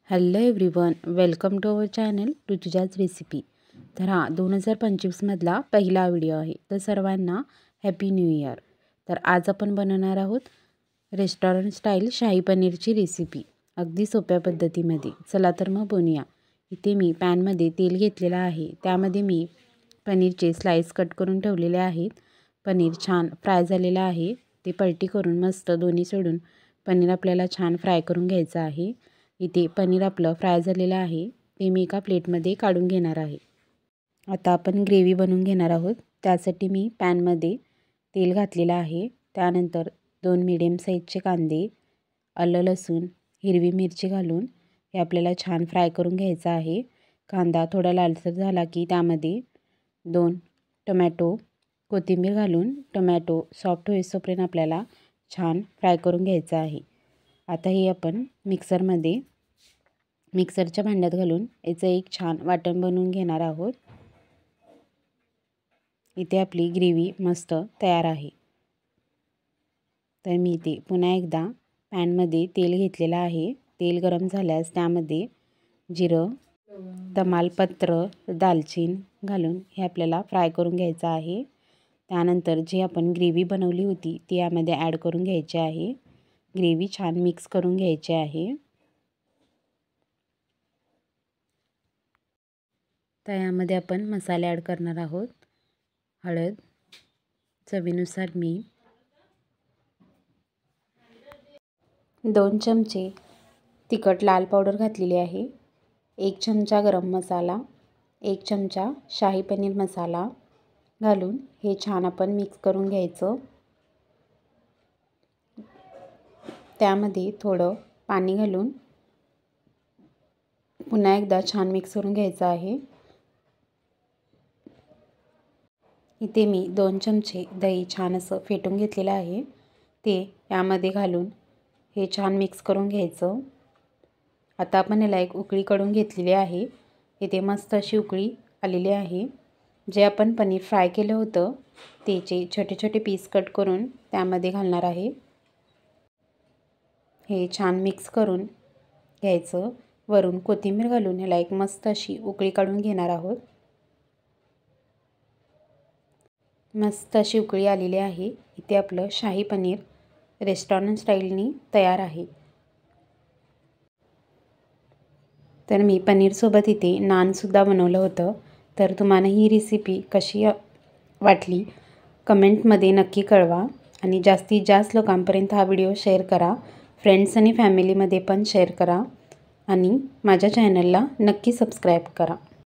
Hello everyone, welcome to our channel Rutuja's recipe. तर हा 2025 मधला पहिला व्हिडिओ आहे। तर सर्वांना हॅपी न्यू इयर। तर आज आपण बनवणार आहोत रेस्टॉरंट स्टाईल शाही पनीरची रेसिपी, अगदी सोप्या पद्धतीमध्ये। चला तर मग बनवूया। इथे मी पॅनमध्ये तेल घेतलेला आहे, त्यामध्ये मी पनीरचे स्लाइस कट करून ठेवलेले आहेत। पनीर छान फ्राय झालेला आहे, ते पलटी करून मस्त दोन्ही सोडून पनीर आपल्याला छान फ्राय करून घ्यायचं आहे। इथे पनीर आपलं फ्राय झालेलं आहे, ते मी एका प्लेटमध्ये काढून घेणार आहे। आता आपण ग्रेव्ही बनवून घेणार आहोत। त्यासाठी मी पॅनमध्ये तेल घातलेलं आहे, त्यानंतर 2 मीडियम साईजचे कांदे, आलं लसूण, हिरवी मिरची घालून हे आपल्याला छान फ्राय करून घ्यायचं आहे। कांदा थोडा लालसर झाला की त्यामध्ये 2 टोमॅटो, कोथिंबीर घालून टोमॅटो सॉफ्ट होईपर्यंत आपल्याला छान फ्राय करून घ्यायचं आहे। आता हे आपण मिक्सरच्या भांड्यात घालून याचं एक छान वाटण बनवून घेणार आहोत। इथे आपली ग्रेव्ही मस्त तयार आहे। तर मी इथे पुन्हा एकदा पॅनमध्ये तेल घेतलेलं आहे। तेल गरम झाल्यास त्यामध्ये जिरं, तमालपत्र, दालचीन घालून हे आपल्याला फ्राय करून घ्यायचं आहे। त्यानंतर जी आपण ग्रेव्ही बनवली होती ती यामध्ये ॲड करून घ्यायची आहे। ग्रेव्ही छान मिक्स करून घ्यायची आहे। तर यामध्ये आपण मसाले ॲड करणार आहोत। हळद, चवीनुसार मीठ, 2 चमचे तिखट लाल पावडर घातलेली आहे, 1 चमचा गरम मसाला, 1 चमचा शाही पनीर मसाला घालून हे छान आपण मिक्स करून घ्यायचं। त्यामध्ये थोडं पाणी घालून पुन्हा एकदा छान मिक्स करून घ्यायचं आहे। इथे मी 2 चमचे दही छान असं फेटून घेतलेलं आहे, ते यामध्ये घालून हे छान मिक्स करून घ्यायचं। आता आपण याला एक उकळी काढून घेतलेली आहे। इथे मस्त अशी उकळी आलेली आहे। जे आपण पनीर फ्राय केलं होतं त्याचे छोटे छोटे पीस कट करून त्यामध्ये घालणार आहे। हे छान मिक्स करून घ्यायचं। वरून कोथिंबीर घालून याला एक मस्त अशी उकळी काढून घेणार आहोत। मस्त अशी उकळी आलेली आहे। इथे आपलं शाही पनीर रेस्टॉरंट स्टाईलनी तयार आहे। तर मी पनीरसोबत इथे नानसुद्धा बनवलं होतं। तर तुम्हाला ही रेसिपी कशी वाटली कमेंटमध्ये नक्की कळवा आणि जास्तीत जास्त लोकांपर्यंत हा व्हिडिओ शेअर करा। फ्रेंड्स आणि फॅमिलीमध्ये पण शेअर करा आणि माझ्या चॅनलला नक्की सबस्क्राईब करा।